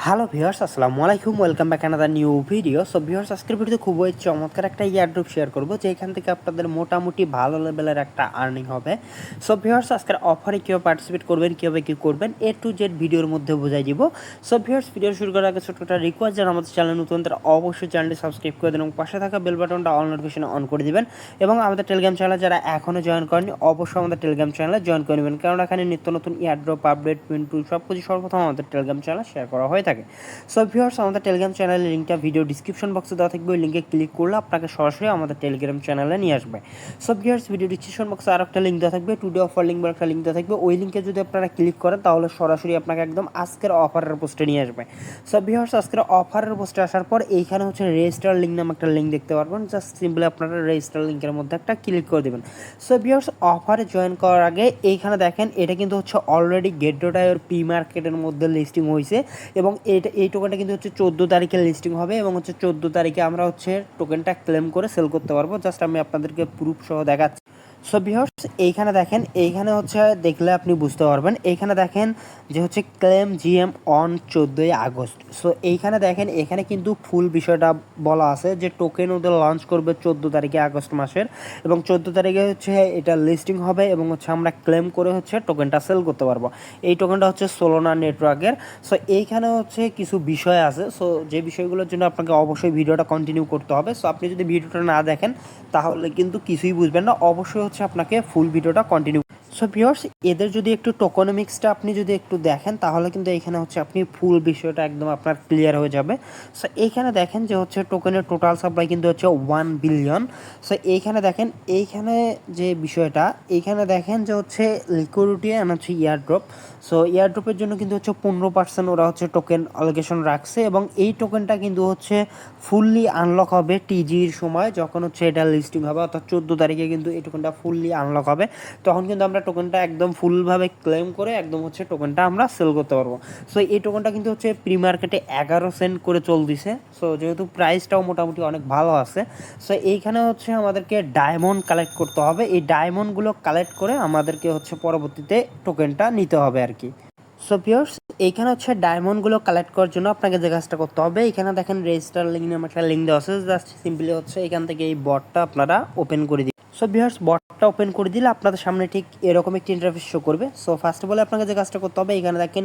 Hello viewers, আসসালামু আলাইকুম। Welcome back another new video. So viewers, আজকের ভিডিওতে খুবই চমৎকার একটা ইয়ারড্রপ শেয়ার করবো, যেখান থেকে আপনাদের মোটামুটি ভালো লেভেলের একটা আর্নিং হবে। সো ভিউয়ার্স, আজকের অফারে কীভাবে পার্টিসিপেট করবেন, কীভাবে কী করবেন, এ টু জেড ভিডিওর মধ্যে বোঝাই দিব। সো ভিউয়ার্স, ভিডিও শুরু করার আগে ছোট্ট একটা রিকোয়েস্ট, যারা আমাদের চ্যানেল নতুন তারা অবশ্যই চ্যানেলটি সাবস্ক্রাইব করে দেন এবং পাশে থাকা বেল বাটনটা অল নোটিফিকেশনে অন করে দিবেন। এবং আমাদের টেলিগ্রাম চ্যানেলে যারা এখনও জয়েন করেনি, অবশ্যই আমাদের টেলিগ্রাম চ্যানেলে জয়েন করে নেবেন, কারণ এখানে নিত্য নতুন ইয়ারড্রপ আপডেট পিন্টু সব কিছু সর্বপ্রথম আমাদের টেলিগ্রাম চ্যানেলে শেয়ার করা হয়ে থাকে। সো ভিউয়ার্স, আমাদের টেলিগ্রাম চ্যানেলের লিঙ্কটা ভিডিও ডিসক্রিপশন বক্সে দেওয়া থাকবে। ওই লিঙ্কে ক্লিক করলে আপনাকে সরাসরি আমাদের টেলিগ্রাম চ্যানেলে নিয়ে আসবে। সো ভিউয়ার্স, ভিডিও ডিসক্রিপশন বক্সে আর একটা লিঙ্ক দেওয়া থাকবে, টুডে অফার লিঙ্ক বা একটা লিঙ্ক দেওয়া থাকবে। ওই লিঙ্কে যদি আপনারা ক্লিক করেন তাহলে সরাসরি আপনাকে একদম আজকের অফারের পোস্টে নিয়ে আসবে। সো ভিউয়ার্স, আজকের অফারের পোস্টে আসার পর এইখানে হচ্ছে রেজিস্টার লিঙ্ক নামে একটা লিঙ্ক দেখতে পারবেন। জাস্ট সিম্পলি আপনারা রেজিস্টার লিঙ্কের মধ্যে একটা ক্লিক করে দেবেন। সো ভিউয়ার্স, অফারে জয়েন করার আগে এইখানে দেখেন, এটা কিন্তু হচ্ছে অলরেডি গেট.আইওর প্রি মার্কেটের মধ্যে লিস্টিং হয়েছে এবং এই টোকেনটা কিন্তু হচ্ছে 14 তারিখে লিস্টিং হবে এবং হচ্ছে 14 তারিখে আমরা হচ্ছে টোকেনটা ক্লেম করে সেল করতে পারবো। জাস্ট আমি আপনাদেরকে প্রুফ সহ দেখাচ্ছি। সো ভিউয়ার্স, এইখানে দেখেন, এইখানে হচ্ছে দেখলে আপনি বুঝতে পারবেন। এইখানে দেখেন যে হচ্ছে ক্লেম জিএম অন 14ই আগস্ট। সো এইখানে দেখেন, এখানে কিন্তু ফুল বিষয়টা বলা আছে যে টোকেন ওদের লঞ্চ করবে 14 তারিখে আগস্ট মাসের, এবং 14 তারিখে হচ্ছে এটা লিস্টিং হবে এবং হচ্ছে আমরা ক্লেম করে হচ্ছে টোকেনটা সেল করতে পারবো। এই টোকেনটা হচ্ছে সোলোনা নেটওয়ার্কের। সো এইখানে হচ্ছে কিছু বিষয় আছে, সো যে বিষয়গুলোর জন্য আপনাকে অবশ্যই ভিডিওটা কন্টিনিউ করতে হবে। সো আপনি যদি ভিডিওটা না দেখেন তাহলে কিন্তু কিছুই বুঝবেন না। অবশ্যই হচ্ছে আপনাকে ফুল ভিডিওটা কন্টিনিউ। সো ভিউয়ার্স, এদের যদি একটু টোকোনমিক্সটা আপনি যদি একটু দেখেন তাহলে কিন্তু এখানে হচ্ছে আপনি ফুল বিষয়টা একদম আপনার ক্লিয়ার হয়ে যাবে। সো এইখানে দেখেন যে হচ্ছে টোকেনের টোটাল সাপ্লাই কিন্তু হচ্ছে 1 বিলিয়ন। সো এইখানে দেখেন, এইখানে যে বিষয়টা, এইখানে দেখেন যে হচ্ছে লিকুইডিটি অ্যান্ড হচ্ছে ইয়ারড্রপ। সো ইয়ারড্রপের জন্য কিন্তু হচ্ছে 15% ওরা হচ্ছে টোকেন অলোকেশন রাখছে এবং এই টোকেনটা কিন্তু হচ্ছে ফুললি আনলক হবে টিজির সময়, যখন হচ্ছে এটা লিস্টিং হবে, অর্থাৎ 14 তারিখে কিন্তু এই টোকেনটা ফুললি আনলক হবে। তখন কিন্তু আমরা টোকেনটা একদম ফুলভাবে ক্লেম করে একদম হচ্ছে টোকেনটা আমরা সেল করতে পারবো। সো এই টোকেনটা কিন্তু হচ্ছে প্রি মার্কেটে 11 সেন্ট করে চলতেছে। সো যেহেতু প্রাইসটাও মোটামুটি অনেক ভালো আছে, সো এইখানে হচ্ছে আমাদেরকে ডায়মন্ড কালেক্ট করতে হবে। এই ডায়মন্ডগুলো কালেক্ট করে আমাদেরকে হচ্ছে পরবর্তীতে টোকেনটা নিতে হবে আর কি। সো ভিউয়ার্স, এইখানে হচ্ছে ডায়মন্ডগুলো কালেক্ট করার জন্য আপনাকে যে কাজটা করতে হবে, এখানে দেখেন রেজিস্টার লিঙ্ক নামে একটা লিঙ্ক দেওয়া আছে। জাস্ট সিম্পলি হচ্ছে এখান থেকে এই বটটা আপনারা ওপেন করে দিন। সো ভিউয়ার্স, বটটা ওপেন করে দিলে আপনাদের সামনে ঠিক এরকম একটি ইন্টারফেস শো করবে। সো ফার্স্ট অফ অল আপনাকে যে কাজটা করতে হবে, এখানে দেখেন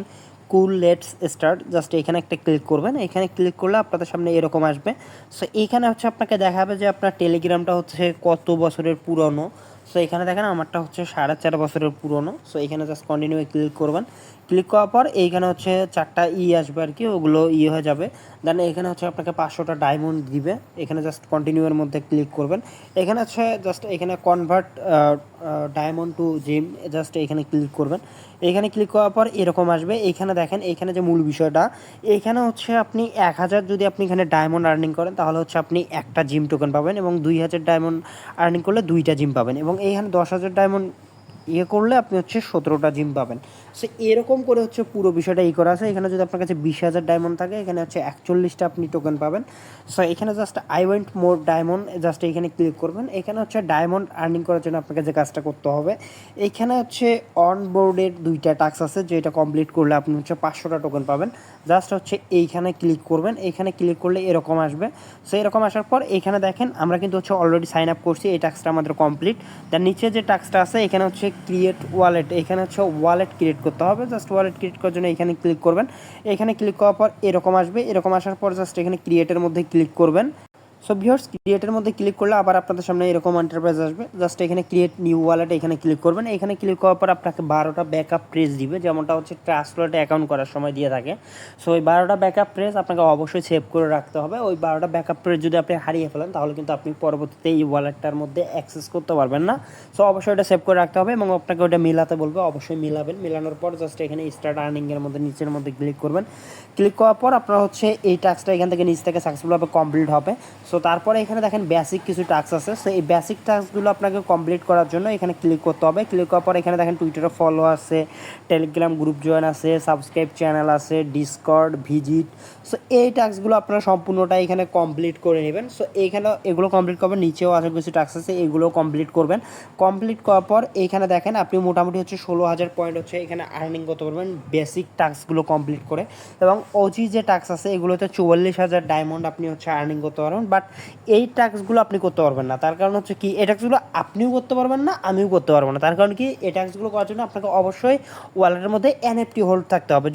কুল লেটস স্টার্ট, জাস্ট এখানে একটা ক্লিক করবেন। এখানে ক্লিক করলে আপনাদের সামনে এরকম আসবে। সো এইখানে হচ্ছে আপনাকে দেখাবে যে আপনার টেলিগ্রামটা হচ্ছে কত বছরের পুরনো। সো এখানে দেখেন আমারটা হচ্ছে 4.5 বছরের পুরনো। সো এখানে জাস্ট কন্টিনিউ ক্লিক করবেন। ক্লিক করার পর এইখানে হচ্ছে 4টা আসবে আর কি, ওগুলো হয়ে যাবে। দেন এখানে হচ্ছে আপনাকে 500টা ডায়মন্ড দিবে। এখানে জাস্ট কন্টিনিউয়ের মধ্যে ক্লিক করবেন। এখানে হচ্ছে জাস্ট এখানে convert diamond two gym, just এখানে ক্লিক করবেন। এখানে ক্লিক করার পর এরকম আসবে। এইখানে দেখেন, এইখানে যে মূল বিষয়টা, এইখানে হচ্ছে আপনি 1000 যদি আপনি এখানে ডায়মন্ড আর্নিং করেন তাহলে হচ্ছে আপনি একটা জিম টোকেন পাবেন এবং 2000 ডায়মন্ড আর্নিং করলে 2টা জিম পাবেন এবং এইখানে 10,000 ডায়মন্ড করলে আপনি হচ্ছে 17টা জিম পাবেন। সো এরকম করে হচ্ছে পুরো বিষয়টা করা আছে। এখানে যদি আপনার কাছে 20,000 ডায়মন্ড থাকে, এখানে হচ্ছে 41টা আপনি টোকেন পাবেন। সো এখানে just I want more diamond, just এইখানে ক্লিক করবেন। এখানে হচ্ছে ডায়মন্ড আর্নিং করার জন্য আপনাকে যে কাজটা করতে হবে, এইখানে হচ্ছে অন বোর্ডের 2টা টাস্ক আছে, যেটা কমপ্লিট করলে আপনি হচ্ছে 500টা টোকেন পাবেন। জাস্ট হচ্ছে এইখানে ক্লিক করবেন। এইখানে ক্লিক করলে এরকম আসবে। সো এরকম আসার পর এখানে দেখেন আমরা কিন্তু হচ্ছে অলরেডি সাইন আপ করছি, এই টাস্কটা আমাদের কমপ্লিট। তার নিচে যে টাস্কটা আছে এখানে হচ্ছে ক্রিয়েট ওয়ালেট, এখানে হচ্ছে ওয়ালেট ক্রিয়েট করতে হবে। জাস্ট ওয়ালেট ক্রিয়েট করার জন্য এখানে ক্লিক করবেন। এখানে ক্লিক করার পর এরকম আসবে। এরকম আসার পর জাস্ট এখানে ক্রিয়েটের মধ্যে ক্লিক করবেন। সো ভিউয়ার্স, ক্রিয়েটের মধ্যে ক্লিক করলে আবার আপনাদের সামনে এরকম এন্টারপ্রাইজ আসবে। জাস্ট এখানে ক্রিয়েট নিউ ওয়ালেট এখানে ক্লিক করবেন। এখানে ক্লিক করার পর আপনাকে 12টা ব্যাকআপ প্রেস দিবে, যেমনটা হচ্ছে ট্রাস্ট ওয়ালেটে অ্যাকাউন্ট করার সময় দিয়ে থাকে। সো ওই 12টা ব্যাকআপ প্রেস আপনাকে অবশ্যই সেভ করে রাখতে হবে। ওই 12টা ব্যাকআপ প্রেস যদি আপনি হারিয়ে ফেলেন তাহলে কিন্তু আপনি পরবর্তীতে এই ওয়ালেটটার মধ্যে অ্যাক্সেস করতে পারবেন না। সো অবশ্যই ওটা সেভ করে রাখতে হবে এবং আপনাকে ওটা মিলাতে বলবে, অবশ্যই মিলাবেন। মিলানোর পর জাস্ট এখানে স্টার্ট আর্নিংয়ের মধ্যে নিচের মধ্যে ক্লিক করবেন। ক্লিক করার পর আপনার হচ্ছে এই টাস্কটা এখান থেকে নিচ থেকে সাকসেসফুলভাবে কমপ্লিট হবে। সো তারপরে এখানে দেখেন বেসিক কিছু টাস্ক আছে। সো এই বেসিক টাস্কগুলো আপনাকে কমপ্লিট করার জন্য এখানে ক্লিক করতে হবে। ক্লিক করার পর এখানে দেখেন টুইটারে ফলো আছে, টেলিগ্রাম গ্রুপ জয়েন আছে, সাবস্ক্রাইব চ্যানেল আছে, ডিসকর্ড ভিজিট। সো এই টাস্কগুলো আপনারা সম্পূর্ণটা এখানে কমপ্লিট করে নেবেন। সো এইখানে এগুলো কমপ্লিট করবেন, নিচেও আছে কিছু টাস্ক আছে, এগুলো কমপ্লিট করবেন। কমপ্লিট করার পর এইখানে দেখেন আপনি মোটামুটি হচ্ছে 16,000 পয়েন্ট হচ্ছে এখানে আর্নিং করতে পারবেন বেসিক টাস্কগুলো কমপ্লিট করে। এবং ওজি যে টাস্ক আছে এগুলোতে 44,000 ডায়মন্ড আপনি হচ্ছে আর্নিং করতে পারবেন। বাট এই টাস্কগুলো আপনি করতে পারবেন না, তার কারণ হচ্ছে কি এই টাস্কগুলো আপনিও করতে পারবেন না, আমিও করতে পারবো না। তার কারণ কি এই টাস্কগুলো করার জন্য আপনাকে অবশ্যই ওয়ালেটের মধ্যে এনএফটি হোল্ড থাকতে হবে।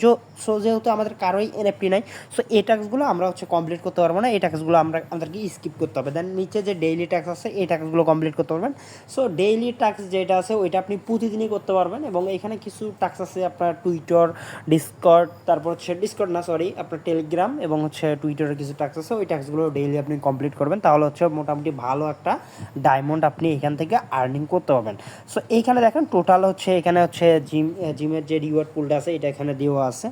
সো যেহেতু আমাদের কারোই এনএফটি নাই, সো এই টাস্কগুলো আমরা হচ্ছে কমপ্লিট করতে পারবো না। এই টাস্কগুলো আমাদেরকে স্কিপ করতে হবে। দেন নিচে যে ডেইলি টাস্ক আছে এই টাস্কগুলো কমপ্লিট করতে পারবেন। সো ডেইলি টাস্ক যেটা আছে ওইটা আপনি প্রতিদিনই করতে পারবেন। এবং এখানে কিছু টাস্ক আছে আপনার টুইটার, ডিসকর্ড, তারপর হচ্ছে ডিসকর্ড না সরি আপনার টেলিগ্রাম এবং হচ্ছে টুইটারের কিছু টাস্ক আছে, ওই টাস্কগুলো ডেইলি আপনি কমপ্লিট করবেন। তাহলে হচ্ছে মোটামুটি ভালো একটা ডায়মন্ড আপনি এখান থেকে আর্নিং করতে পারবেন। সো এইখানে দেখেন টোটাল হচ্ছে এখানে হচ্ছে জিমের যে রিওয়ার্ড পুলটা আছে এটা এখানে দেওয়া আছে।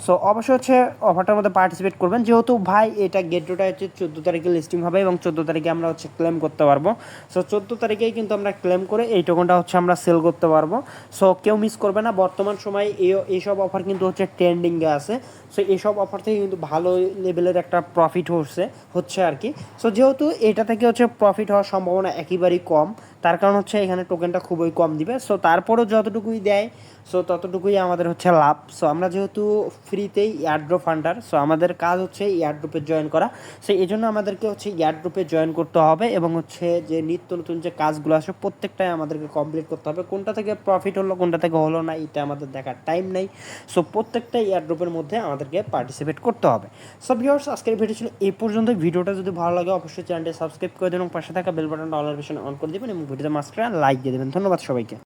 সো অবশ্যই হচ্ছে অফারটার মধ্যে পার্টিসিপেট করবেন। যেহেতু ভাই এটা গেটটা হচ্ছে 14 তারিখে লিস্টিং হবে এবং 14 তারিখে আমরা হচ্ছে ক্লেম করতে পারবো। সো 14 তারিখেই কিন্তু আমরা ক্লেম করে এই টোকনটা হচ্ছে আমরা সেল করতে পারবো। সো কেউ মিস করবে না। বর্তমান সময়ে এইসব অফার কিন্তু হচ্ছে ট্রেন্ডিংয়ে আছে। সো এইসব অফার থেকে কিন্তু ভালো লেভেলের একটা প্রফিট হচ্ছে আর কি। সো যেহেতু এটা থেকে হচ্ছে প্রফিট হওয়ার সম্ভাবনা একেবারেই কম, তার কারণ হচ্ছে এখানে টোকেনটা খুবই কম দিবে। সো তারপরেও যতটুকুই দেয় সো ততটুকুই আমাদের হচ্ছে লাভ। সো আমরা যেহেতু ফ্রিতেই এয়ারড্রপ ফান্ডার, সো আমাদের কাজ হচ্ছে এয়ারড্রপে জয়েন করা। সো এই জন্য আমাদেরকে হচ্ছে এয়ারড্রপে জয়েন করতে হবে এবং হচ্ছে যে নিত্য নতুন যে কাজগুলো আসে প্রত্যেকটাই আমাদেরকে কমপ্লিট করতে হবে। কোনটা থেকে প্রফিট হলো কোনটা থেকে হলো না এটা আমাদের দেখার টাইম নেই। সো প্রত্যেকটা এয়ারড্রপের মধ্যে আমাদেরকে পার্টিসিপেট করতে হবে। সো ভিউয়ার্স আজকের ভিডিও ছিল এই পর্যন্ত। ভিডিওটা যদি ভালো লাগে অবশ্যই চ্যানেলটি সাবস্ক্রাইব করে দেবেন এবং পাশে থাকা বেল বাটনটা অল অন করে দেবেন এবং ভিডিওতে মাস্টার লাইক দিয়ে দেবেন। ধন্যবাদ সবাইকে।